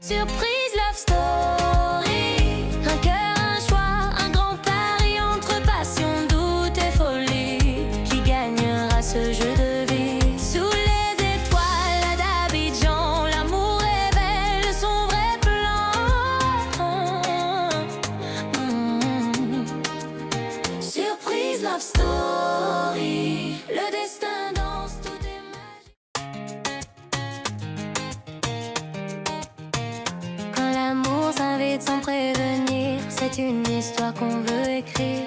Surprise love story. Un cœur, un choix, un grand pari entre passion, doute et folie. Qui gagnera ce jeu de vie? Sous les étoiles d'Abidjan, l'amour révèle son vrai plan. Surprise love story. Le destin danse, tout est magique. Quand l'amour s'invite sans prévenir, c'est une histoire qu'on veut écrire.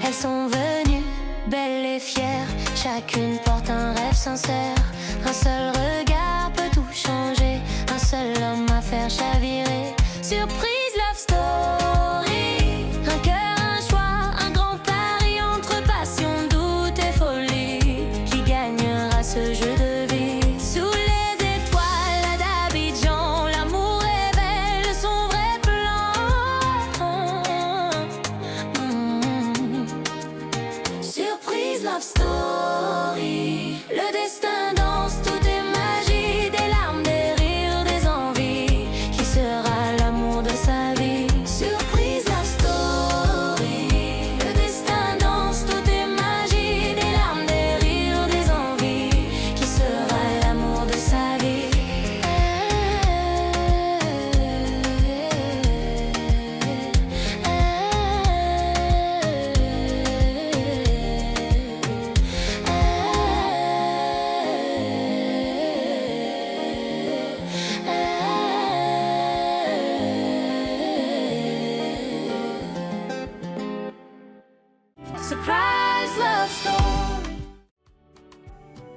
Elles sont venues, belles et fières, chacune porte un rêve sincère. Un seul regard peut tout changer, un seul homme à faire chavirer. Surprise love story. Un cœur, un choix, un grand pari entre passion, doute et folie. Qui gagnera ce jeu de vie? Sous les étoiles d'Abidjan, l'amour révèle son vrai plan. Surprise love story. Le destin danse, tout est magie, des larmes, des rires, des envies. Qui sera l'amour de sa vie? Surprise love story. Le destin danse, tout est magie, des larmes, des rires, des envies. Qui sera l'amour de sa vie? Surprise love story.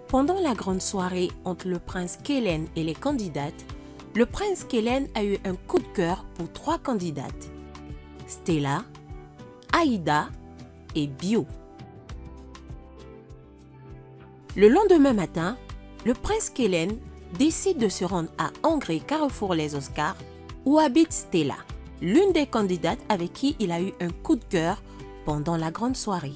Pendant la grande soirée entre le prince Kellen et les candidates, le prince Kellen a eu un coup de cœur pour 3 candidates: Stella, Aïda et Bio. Le lendemain matin, le prince Kellen décide de se rendre à Angré Carrefour les Oscars, où habite Stella, l'une des candidates avec qui il a eu un coup de cœur pendant la grande soirée.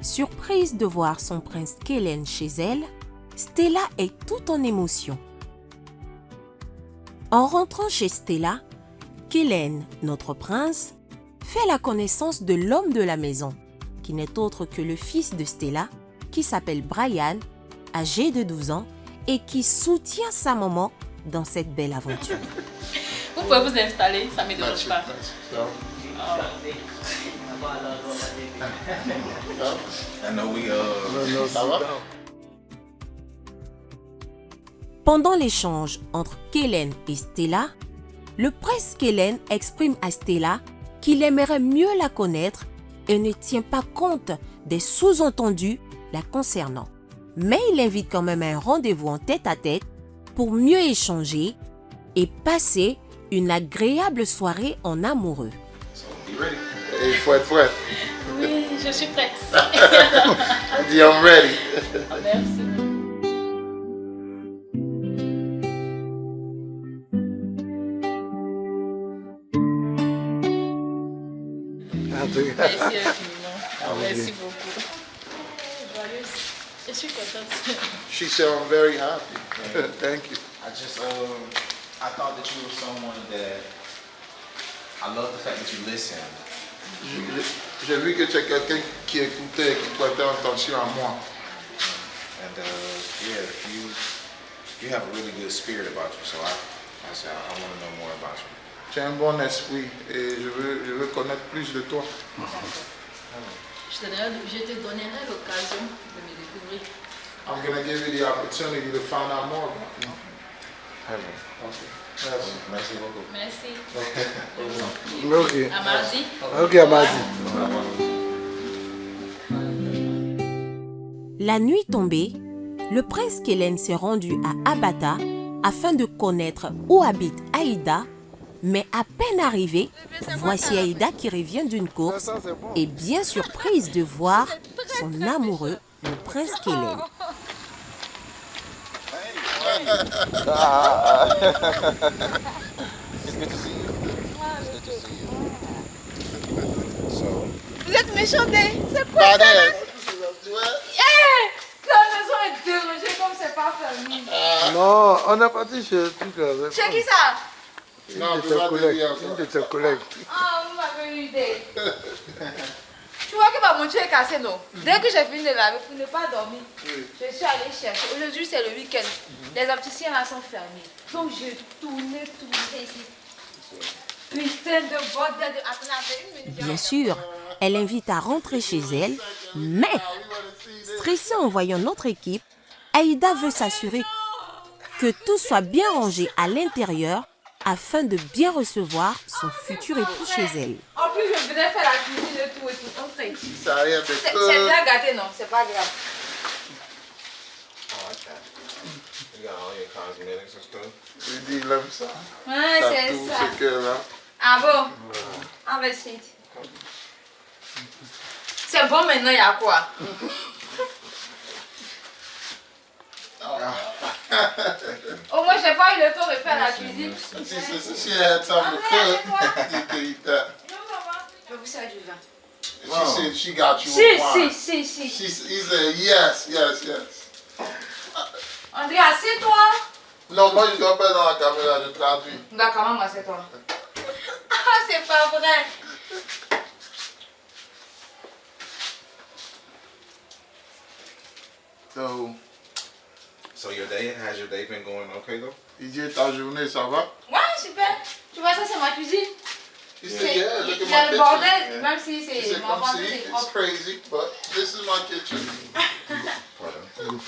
Surprise de voir son prince Kellen chez elle, Stella est tout en émotion. En rentrant chez Stella, Kellen, notre prince, fait la connaissance de l'homme de la maison, qui n'est autre que le fils de Stella, qui s'appelle Brian, âgé de 12 ans, et qui soutient sa maman dans cette belle aventure. Vous pouvez vous installer, ça ne me dérange pas. Pendant l'échange entre Kellen et Stella, le prince Kellen exprime à Stella qu'il aimerait mieux la connaître et ne tient pas compte des sous-entendus la concernant. Mais il invite quand même à un rendez-vous en tête-à-tête pour mieux échanger et passer une agréable soirée en amoureux. Il faut être prêt. Oui, je suis prête. Dis I'm ready. Merci. Merci infiniment. Merci beaucoup. Joyeuse. Je suis contente. She said I'm very happy. Thank you. I just, I thought that you were someone that, I love the fact that you listen. J'ai vu que tu es quelqu'un qui écoutait, qui prêtait attention à moi. And yeah, you have a really good spirit about you, so I said, I want to know more about you. Tu as un bon esprit et je veux connaître plus de toi. Je te donnerai l'occasion de me découvrir. I'm going to give you the opportunity to find out more about you. Okay. Merci beaucoup. Merci. Okay. À mardi. Okay, Amadi. La nuit tombée, le prince Kellen s'est rendu à Abata afin de connaître où habite Aïda, mais à peine arrivé, voici Aïda qui revient d'une course et bien surprise de voir son amoureux, le prince Kellen. It's good to see you. It's good to see you. So, Vous êtes méchanté. C'est quoi ça? Padre, La maison est dérangée comme c'est pas permis. Non, on n'a pas dit ce truc avec C'est qui ça? Non, une tu de vas tes collègues. dire Une de tes collègues. Ah, vous m'avez eu idée. Tu vois que ma monture est cassée, non? Dès que j'ai fini de laver pour ne pas dormir, je suis allée chercher. Aujourd'hui, c'est le week-end. Les opticiens là sont fermés. Donc, je tournais ici. Putain de bordel de... Attends, une minute. Bien sûr, elle invite à rentrer chez elle, mais stressée en voyant notre équipe, Aïda veut s'assurer que tout soit bien rangé à l'intérieur afin de bien recevoir son futur époux chez elle. En plus, je venais faire la cuisine et tout. Entrez. Ça a l'air de C'est bien gâté, non? C'est pas grave. oh, okay. You got all your cosmetics and stuff. Il dit, il aime ça. Ouais, Ça c'est tout ça. ce que là. Ah bon? Ah ben c'est. C'est bon maintenant, il y a quoi? Au moins, j'ai pas eu le temps de faire la cuisine. She had time to cook. You can eat that. Je vais vous servir du vin. She said she got you Si, a wine. si. He said, yes. André, assieds-toi. Non, moi, je dois pas dans la caméra, je traduis. D'accord, maman, assieds-toi. Ah, c'est pas vrai. So has your day been going okay though? Il dit, ta journée, ça va? Ouais, super. Tu vois, ça, c'est ma cuisine. He said, yeah, look Il y at a my le kitchen. bordel, même si He c'est said, mon come ventre, see, c'est it's propre. crazy, but this is my kitchen. Pardon.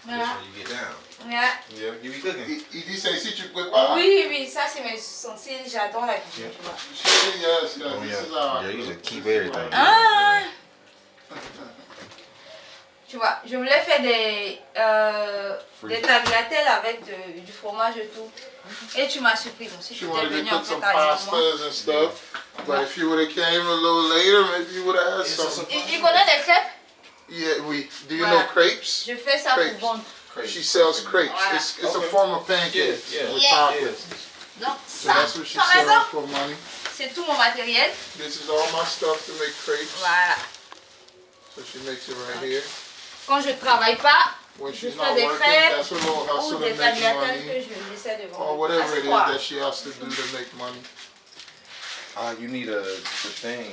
Voilà. That's when you get down. Yeah. Yeah, you be cooking. Il dit, c'est ici, tu prépares. Oui, ça, c'est mes ustensiles. J'adore la cuisine, tu vois. She said, yes, Oh this yeah. is our... Yeah, you should keep everything. Ah! Tu vois, je voulais faire des tagliatelles avec du fromage et tout. Et tu m'as surpris. Donc, si She tu étais wanted venu to en cook fait some à moi. pastas and stuff. But if you would have came a little later, maybe you would have had some. Il connaît les crêpes? Yeah, do you Voilà. know crepes? Je fais ça pour Crepes. vendre. She sells crepes. Voilà. It's a Okay. form of pancakes Yeah, with Yeah. chocolate. Donc So ça, that's what she par sells exemple, for money. c'est tout mon matériel. This is all my stuff to make crepes. Voilà. So she makes it right here. Quand je ne travaille pas, When je she's fais not des working, crêpes that's a little ou hustle des to make tagliatelles que money. j'essaie de Or vendre. whatever Ah, c'est it is quoi? that she has to do to make money. You need the thing.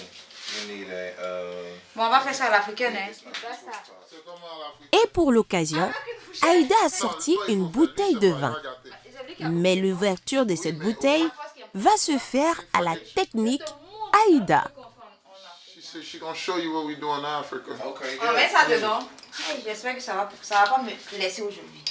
You need Bon, on va faire ça à l'africaine, hein. C'est comment l'Afrique? Et pour l'occasion, Aïda a sorti une bouteille de vin. Mais l'ouverture de cette bouteille va se faire à la technique Aïda. She said she's gonna show you what we do in Africa. Okay, On met ça dedans. Hey, j'espère que ça va pas me laisser aujourd'hui.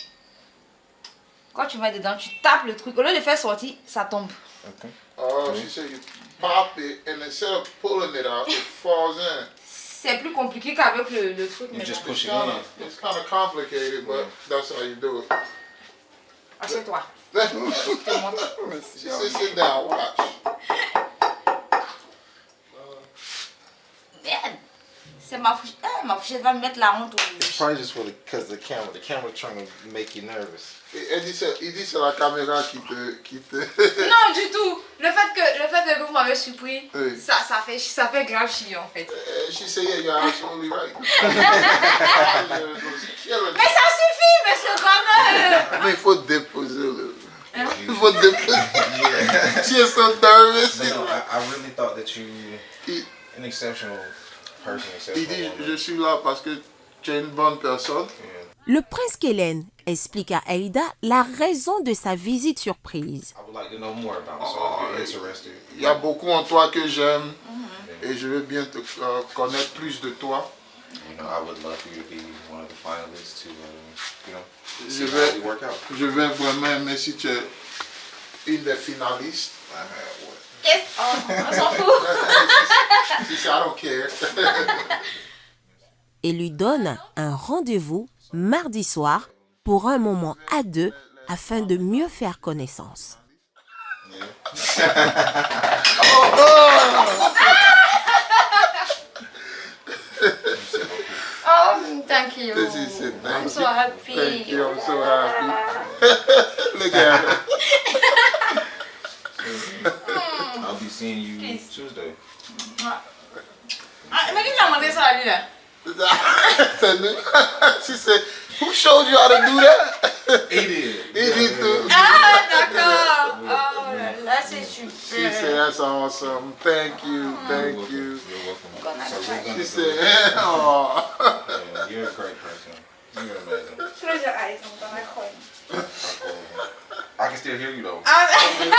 Quand tu mets dedans, tu tapes le truc. Au lieu de faire sortir, ça tombe. Okay. Oh, she said you pop it and instead of pulling it out, it falls in. C'est plus compliqué qu'avec le truc. You mais just bon. push it in. It's kind of complicated, but that's how you do it. Assieds-toi. She said, sit down, watch. Merde. C'est ma fourchette. Ma fourchette va me mettre la honte aujourd'hui. Probably just because the camera trying to make you nervous. Il dit c'est la caméra qui te... Non, du tout. Le fait que vous m'avez surpris, Oui. ça fait grave chier en fait. She said, yeah, you're absolutely right. Mais ça suffit, monsieur Cornel. Mais il faut déposer le... Il faut déposer. She is so nervous. No, I really thought that you Il, an exceptional person. il dit, je suis là parce que tu es une bonne personne. Le prince Kellen explique à Aïda la raison de sa visite surprise. I would like to know more about it, so if you're interested. Il y a beaucoup en toi que j'aime et je veux bien te connaître plus de toi. You know, I would love for you to be one of the finalists to, you know, Je see how we work out. vais vraiment aimer si tu es une des finalistes. I have what? Qu'est-ce? Oh, on s'en fout. She said, I don't care. Et lui donne un rendez-vous mardi soir pour un moment à deux afin de mieux faire connaissance. Oh, Oh, thank you. This is it. Thank I'm you. so happy. Thank you. I'm so happy. Look at her. I'll be seeing you Please. Tuesday. Mais qui t'a demandé ça à lui là? She said, who showed you how to do that? He did. He did too. Ah, d'accord. Oh là, c'est super. She said, that's awesome. Thank you. Thank you. You're welcome. So we're gonna She go. said, oh. Yeah, you're a great person. You're amazing. Close your eyes, on va m'accrocher. I can still hear you though. Ah, Je vais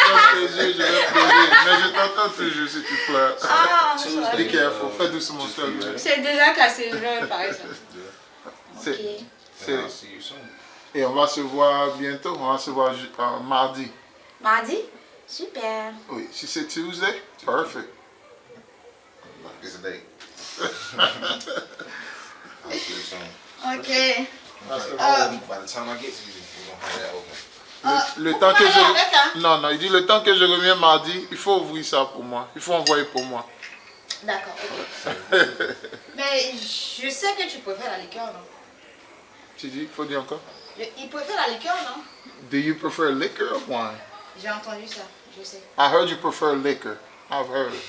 tes yeux, je vais pleurer. Mais je t'entends toujours si tu pleures. ah, Be careful. Fais doucement, s'il te plaît. c'est déjà cassé, je vais parler ça. C'est- Ok. c'est- And I'll see you soon. Et on va se voir bientôt. On va se voir mardi. Mardi? Super. Oui. She said Tuesday? Perfect. It's a date. I'll see you soon. Ok. By the time I get to you, we're gonna have that open. Le temps que aller avec, hein? je... Non, non, il dit le temps que je reviens mardi, il faut ouvrir ça pour moi. Il faut envoyer pour moi. D'accord, ok. Mais je sais que tu préfères la liqueur, non? Tu dis, il faut dire encore? Il préfère la liqueur, non? Do you prefer liquor or wine? J'ai entendu ça, je sais. I heard you prefer liquor. I've heard it.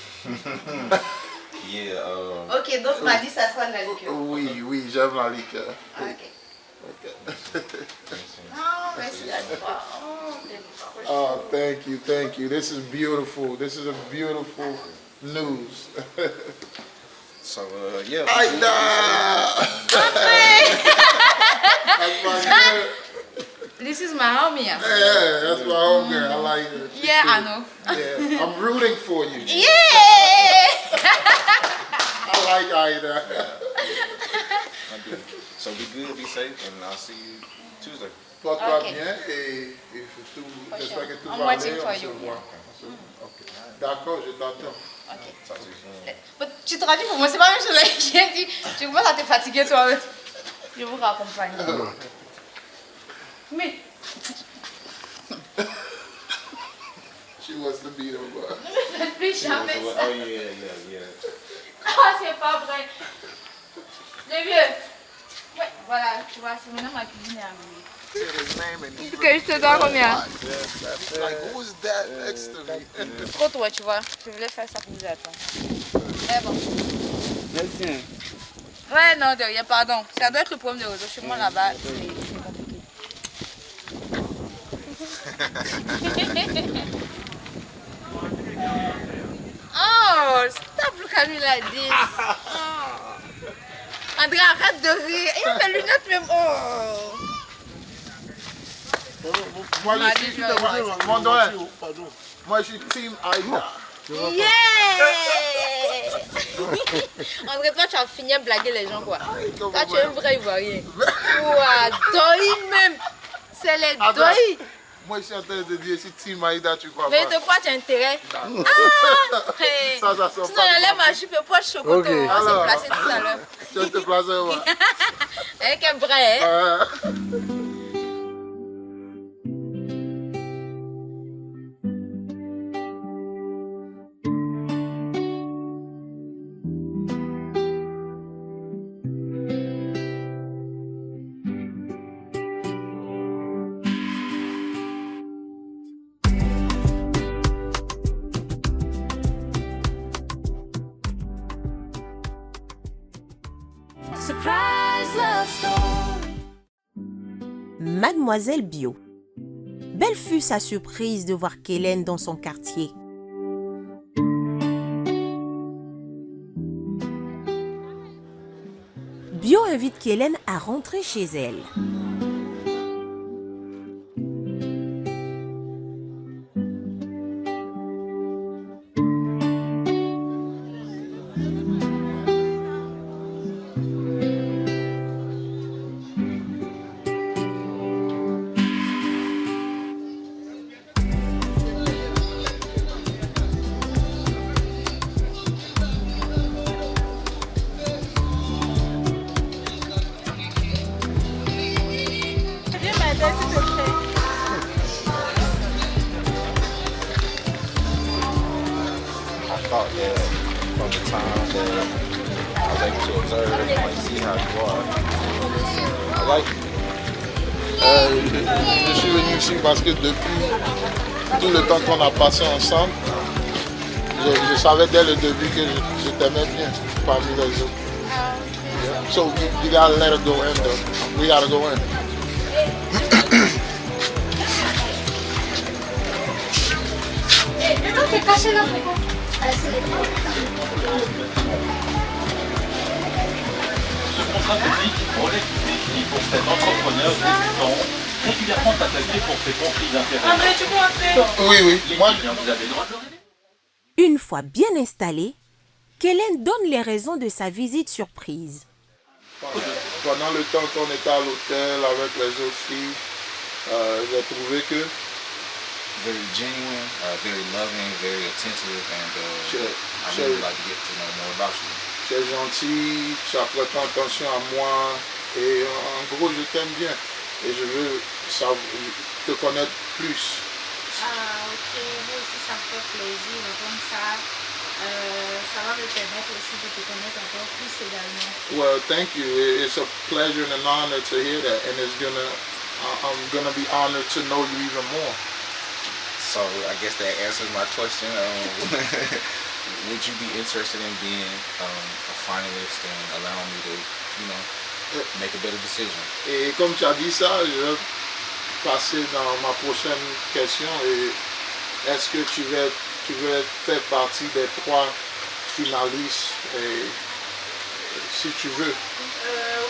Yeah. Ok, donc mardi, ça sera de la liqueur. Oui, oui, j'aime la liqueur. Ok. Okay. Non, merci à toi. Oh, t'es trop chou. Oh, thank you, thank you. This is beautiful. This is a beautiful news. So yeah. Aida! That's my girl. This is my homie. Yeah, that's my own girl. I like her. She's Yeah, I cute. know. Yeah, I'm rooting for you. Yeah! I like Aida. I do. So be good, be safe, and I'll see you Tuesday. Porte-toi Ok. bien et j'espère que tout I'm va waiting aller. for On se you. voit. Ok. D'accord, je t'attends. Ok. Talk to you soon. Mais tu traduis pour moi, c'est pas la même chose. J'ai dit, tu commences à te fatiguer toi. Je vous raccompagne. Mais, She wants to beat him up. ne faites plus jamais Oh ça. yeah. Ah, c'est pas vrai. Les vieux. Ouais, voilà, tu vois, c'est maintenant ma cuisine est arrivée. His name and Ok, je te dois combien? like, who is that next to me? Trop toi, tu vois. Je voulais faire ça pour vous attendre. Mais bon. Merci. Ouais, non, de rien, pardon. Ça doit être le problème de réseau. Chez moi là-bas, c'est compliqué. Oh, stop, look at me like this. Oh. André, arrête de rire. Il a mes lunettes même. Oh. Moi, M'a je dit, suis, je vais voir. mon doigt. Moi, je suis team Aida. Yeah! André, toi, tu as fini à blaguer les gens, quoi. Toi, tu es un vrai Ivoirien. Ouah, doi même. C'est les Attends. doi. Moi, je suis en train de dire, si team Aida, tu crois Mais pas? de quoi tu as intérêt? Ah! Hey. Ça sort Sinon, pas de j'enlève moi. ma jupe et poche chocolat. Ok. On Alors. s'est placé tout à l'heure. Je te place où? Avec un vrai, hein? Surprise love story. Mademoiselle Bio. Belle fut sa surprise de voir Kellen dans son quartier. Bio invite Kellen à rentrer chez elle. I thought that from the time that I was able to observe and like see how you are. I like it. Je suis venu ici parce que depuis tout le temps qu'on a passé ensemble, je savais dès le début que je t'aimais bien parmi les autres. Yeah. So you gotta let her go in though. We gotta go in. T'es caché là pourquoi? Ce contrat public relève du défi pour cet entrepreneur débutant, régulièrement attaqué pour ses conflits d'intérêts. André, tu peux entrer? Oui, oui. Moi, Vous avez le droit de le révéler. Une fois bien installée, Kellen donne les raisons de sa visite surprise. pendant le temps qu'on était à l'hôtel avec les autres filles, j'ai trouvé que Very genuine, very loving, very attentive, and Sure, I sure. really like to get to know more about you. tu es gentil, tu as prêté attention à moi et en gros je t'aime bien et je veux te connaître plus. Ah ok, moi aussi ça me fait plaisir comme ça. Ça va me permettre aussi de te connaître encore plus également. Well, thank you. It's a pleasure and an honor to hear that, and I'm gonna be honored to know you even more. So I guess that answers my question. Would you be interested in being a finalist and allowing me to, make a better decision? Et comme tu as dit ça, je vais passer dans ma prochaine question. Et est-ce que tu veux faire partie des 3 finalistes si tu veux?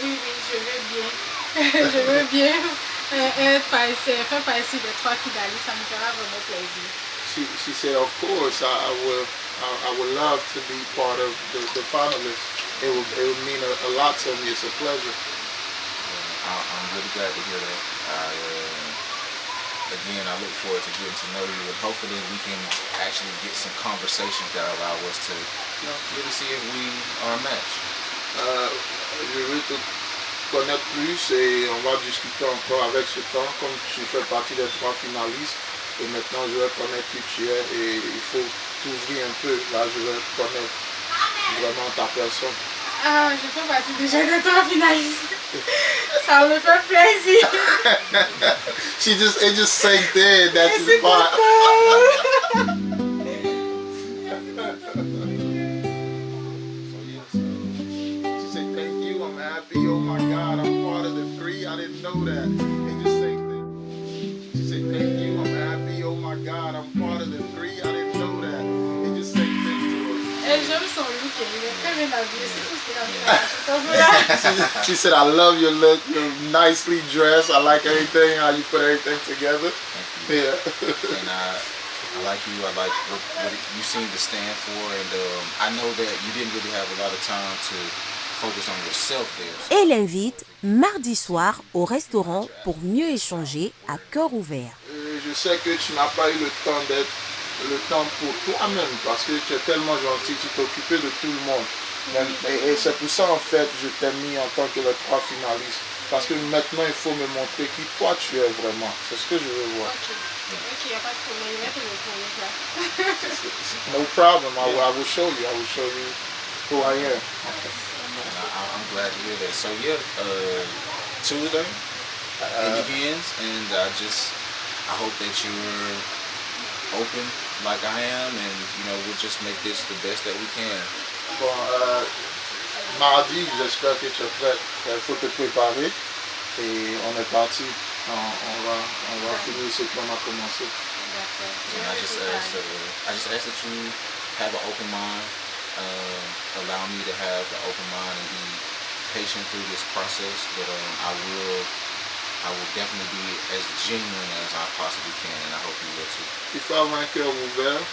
Oui, je veux bien. Je veux bien faire partie des 3 finalistes, ça me fera vraiment plaisir. She said, of course, I would love to be part of the finalists. It would mean a lot to me. It's a pleasure. I'm really glad to hear that. Again, I look forward to getting to know you, and hopefully we can actually get some conversations that allow us to really see if we are a match. Je veux te connaître plus et on va discuter encore avec ce temps, comme tu fais partie des 3 finalistes. Et maintenant, je vais connaître qui tu es et il faut t'ouvrir un peu. Là, je vais connaître vraiment ta personne. Ah, je fais partie déjà des 3 finalistes. Ça me fait plaisir. It just sank in. That's C'est his part. She said, thank you, I'm happy. Oh my God, I'm part of the 3. I didn't know that. It just sank in. She said, thank you, I'm happy. Oh my God, I'm part of the 3. I didn't know that. It just sank in. Et j'aime son look, il est très bien habillé. C'est tout ce qu'il a fait. She said, I love your look. You're nicely dressed. I like everything, how you put everything together. Yeah. And I like you. I like what you seem to stand for, and I know that you didn't really have a lot of time to focus on yourself there. Et l'invite mardi soir au restaurant pour mieux échanger à cœur ouvert. Je sais que tu n'as pas eu le temps pour toi-même parce que tu es tellement gentil, tu t'es occupé de tout le monde. Et c'est pour ça en fait je t'ai mis en tant que les 3 finalistes. Parce que maintenant il faut me montrer qui toi tu es vraiment. C'est ce que je veux voir. Ok, il n'y a pas de problème, je vais te le prouver là. No problem, I will show you. I will show you who I am. And I'm glad to hear that. So yeah, Tuesday it begins, and I hope that you're open like I am, and we'll just make this the best that we can. Bon, mardi, j'espère que tu es prêt. Il faut te préparer et on est parti. On va finir ce qu'on a commencé. And I just ask that you have an open mind, allow me to have an open mind and be patient through this process. But I will definitely be as genuine as I possibly can, and I hope you will too. Il faut avoir un cœur ouvert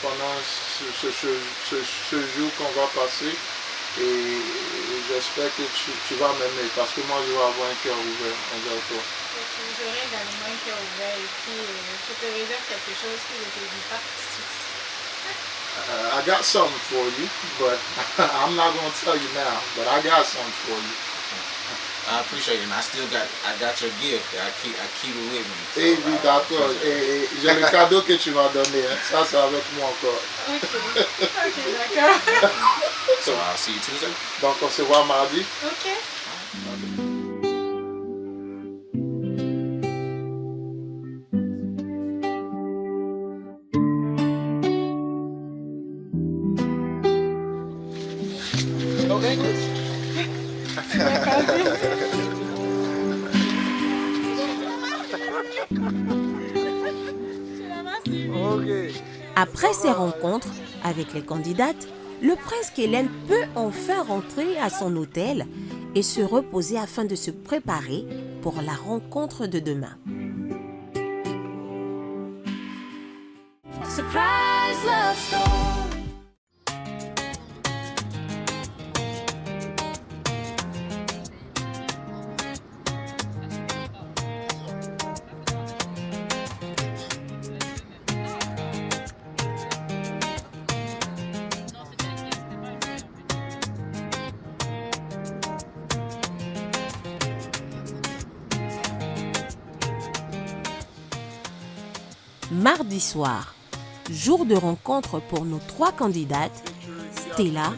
pendant ce jour qu'on va passer et j'espère que tu vas m'aimer parce que moi je vais avoir un cœur ouvert envers toi. J'aurai également un cœur ouvert et puis je te réserve quelque chose que je ne te dis pas tout de suite. I got something for you, but I'm not going to tell you now, but I got something for you. I appreciate it, and I got your gift. I keep it with me. So Eh oui, d'accord. Et j'ai le cadeau que tu m'as donné. Hein. Ça, c'est avec moi encore. Ok, d'accord. So I'll see you Tuesday. Donc on se voit mardi. Ok. No English? Ok. Après ces rencontres avec les candidates, le prince Kellen peut enfin rentrer à son hôtel et se reposer afin de se préparer pour la rencontre de demain. Surprise love story. Mardi soir, jour de rencontre pour nos 3 candidates, Stella,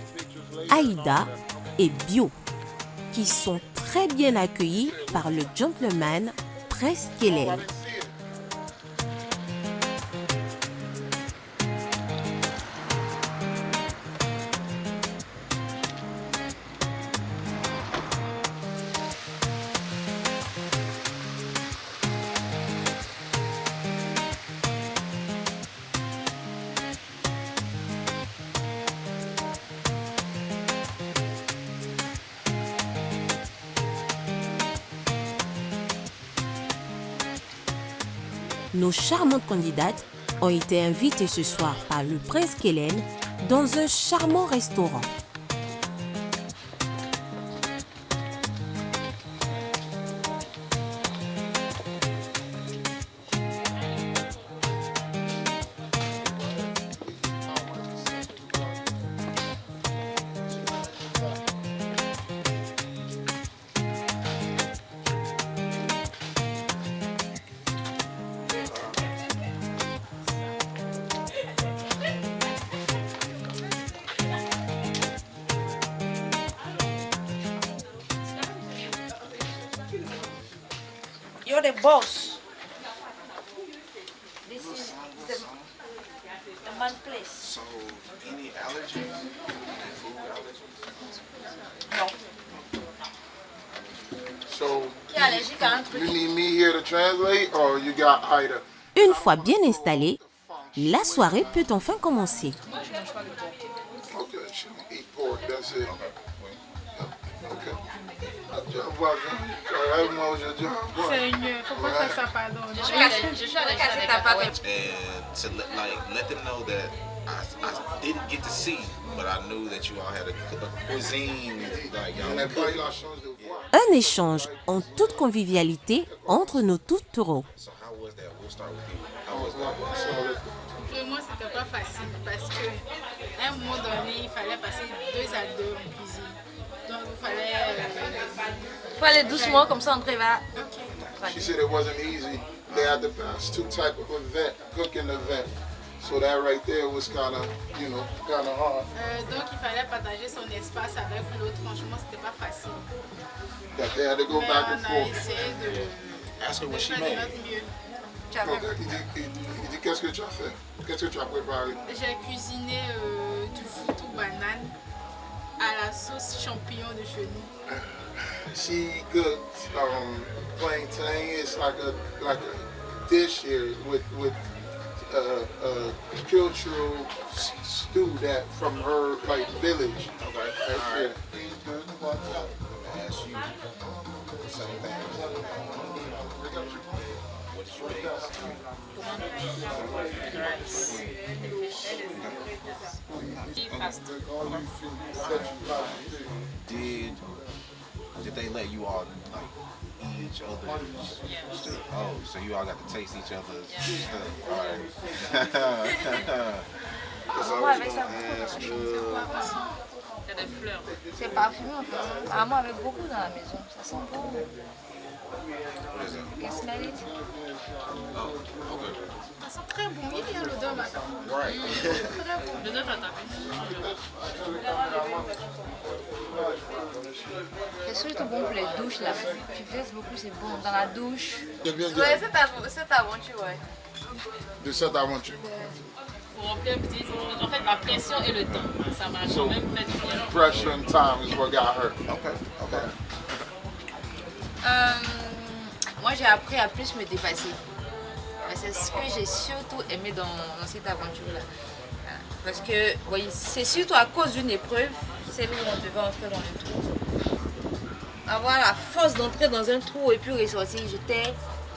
Aïda et Bio, qui sont très bien accueillies par le gentleman Prince Kellen. Nos charmantes candidates ont été invitées ce soir par le prince Kellen dans un charmant restaurant. You're the boss. This is the man place. So, any allergies? Food allergies? No. So Qui est allergique à un truc? you need me here to translate or you got Ida? Une fois bien installée, la soirée peut enfin commencer. Okay, she can eat pork, that's it. Okay. Moi aujourd'hui. Seigneur, faut pas faire ça, pardon. Je suis allée casser ta pâte. And to let them know that I didn't get to see, but I knew that you all had a cuisine. Like y'all On was n'a pas eu cooking. la chance de voir. Un échange en toute convivialité entre nos tout taureaux. So how was that? We'll start with you. How was that? Vraiment, c'était pas facile parce qu'à un moment donné, il fallait passer 2 à 2 en cuisine. Donc, il fallait. Faut aller doucement comme ça on va. She said it wasn't easy. They had to pass 2 type of event, cooking event. So that right there was kind of hard. Donc, il fallait partager son espace avec l'autre. Franchement, c'était pas facile. That they had to go Mais back on and a forth. essayé de Ask her what she faire de made. notre mieux. Okay. Il dit qu'est-ce que tu as fait? Qu'est-ce que tu as préparé? J'ai cuisiné du foutou banane à la sauce champignon de chenille. She cooked plantain. It's like a dish here with cultural stew that from her like village. Okay. Right All there. right. Ask you the same thing. What did you make? Did they let you all like eat each other's stuff? Oh, so you all got to taste each other's stuff. All right. Because I was gonna ask des fleurs. C'est parfumé en fait. Apparemment avec beaucoup dans la maison. Ça sent bon. You can smell it. Ça sent très bon. Il y a l'odeur, madame. Right. Très bon. Je dois t'attaquer. C'est surtout bon pour les douches là. Tu fais beaucoup, c'est bon. Dans la douche. C'est bien Ouais, dit. cette aventure, ouais. De cette aventure. Pour remplir un petit... En fait, la pression et le temps. Ça m'a quand même fait du bien. Pressure and time is what got her. Okay. Moi, j'ai appris à plus me dépasser. C'est ce que j'ai surtout aimé dans cette aventure-là. Voilà. Parce que oui, c'est surtout à cause d'une épreuve, celle où on devait entrer dans le trou. Avoir la force d'entrer dans un trou et puis ressortir,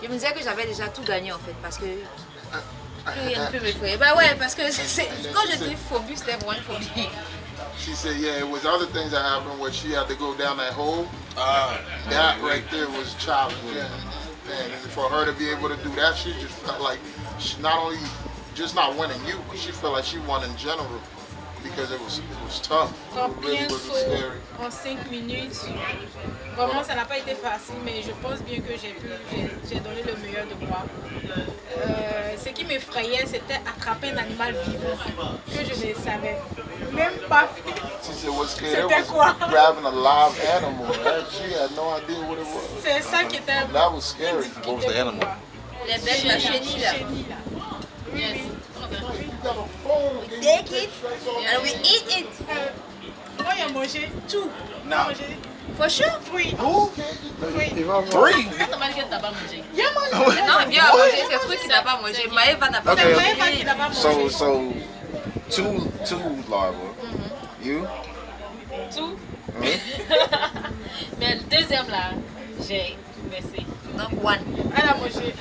je me disais que j'avais déjà tout gagné en fait. Parce que plus rien ne peut m'effrayer. Bah ouais, parce que quand je dis phobie, c'était vraiment une phobie. She said, yeah, it was other things that happened where she had to go down that hole. That right there was challenging. And for her to be able to do that, she just felt like she not only just not winning you, but she felt like she won in general because it was tough. It really was scary. En 5 minutes, vraiment ça n'a pas été facile, mais je pense bien que j'ai donné le meilleur de moi. Ce qui m'effrayait, c'était attraper un animal vivant que je ne savais même pas. She said what's scary was grabbing a live animal. She had no idea what it was. C'est ça qui était That was scary. What was the animal? Les bêtes, la chenille là. Yes. We take it and we eat it. Moi, il a mangé tout. Il a mangé For sure. fruits. Il va voir. Three? T'as pas dit que t'as pas mangé. Non, bien à manger, c'est fruit qu'il n'a pas mangé. Maëva n'a pas Okay. C'est mangé. vrai qu'il n'a pas mangé. So two larvae. You? Tout. Me? Mais le deuxième là, j'ai baissé. Donc, one. Elle a mangé.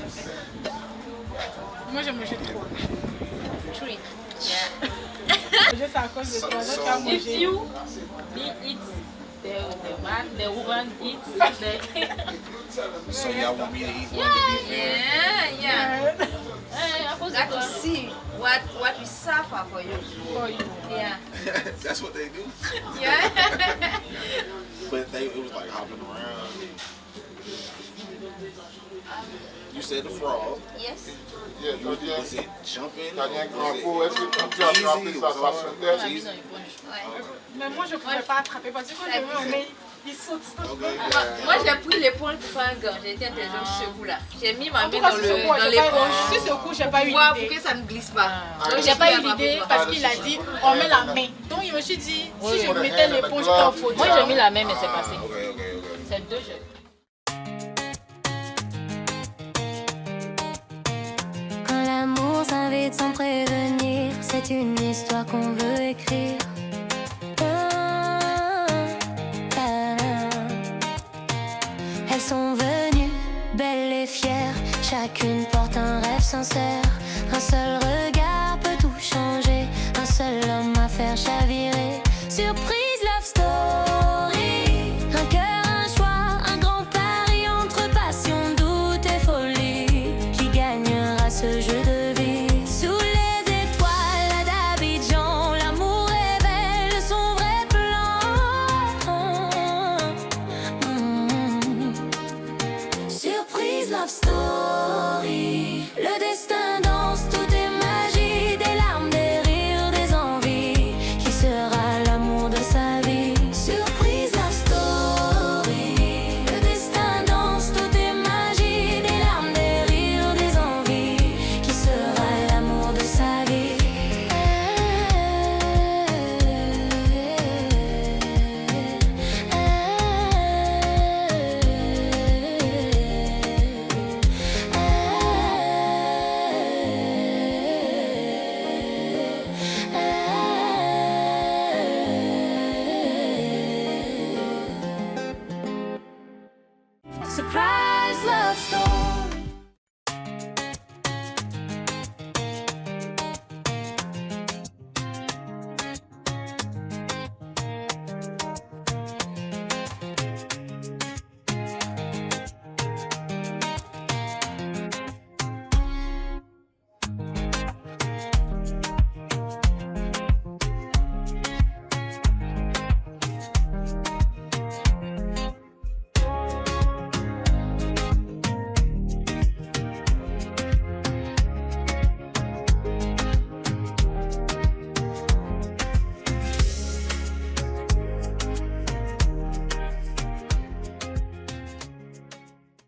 Moi, j'ai mangé 3. Three. J'ai ça à cause de toi. Donc, tu as mangé. If you eat, the woman eats. So y'all want me to eat one to be fair? Yeah. À cause de That toi. to see what we suffer for you. For you. Yeah. That's what they do. Yeah. But it was like hopping around. You said the frog. Yes. Yeah, Was it jumping? T'as dit un Was it crapaud, est-ce que quand tu as attrapé easy? ça, Was ça it sautait? hard? Easy? Ouais. Mais moi, je ne pouvais pas attraper parce que quand je me remets, il saute. Okay. Moi, j'ai pris l'éponge pour faire un gant. J'ai été intelligente sur ce coup-là. J'ai mis ma En main tout cas, dans sur ce coup, dans l'éponge. sur ce coup, j'ai pas eu Pour voir pour l'idée. que ça ne glisse pas. Donc, j'ai pas eu l'idée parce qu'il a dit on met la main. Donc, je me suis dit, si je mettais l'éponge, j'étais en faute. Moi, j'ai mis la main, mais c'est passé. Okay. C'est 2 jeux. Quand l'amour s'invite sans prévenir, c'est une histoire qu'on veut écrire. Elles sont venues, belles et fières, chacune porte un rêve sincère. Un seul regard peut tout changer, un seul homme à faire chavirer. Surprise love story, un cœur, un choix, un grand pari entre passion, doute et folie. Qui gagnera ce jeu de vie? Sous les étoiles d'Abidjan, l'amour révèle son vrai plan. Surprise love story, le destin danse, tout est magie, des larmes, des rires, des envies. Qui sera l'amour de sa vie? Surprise love story, le destin danse, tout est magie, des larmes, des rires, des envies. Qui sera l'amour de sa vie? Surprise love story.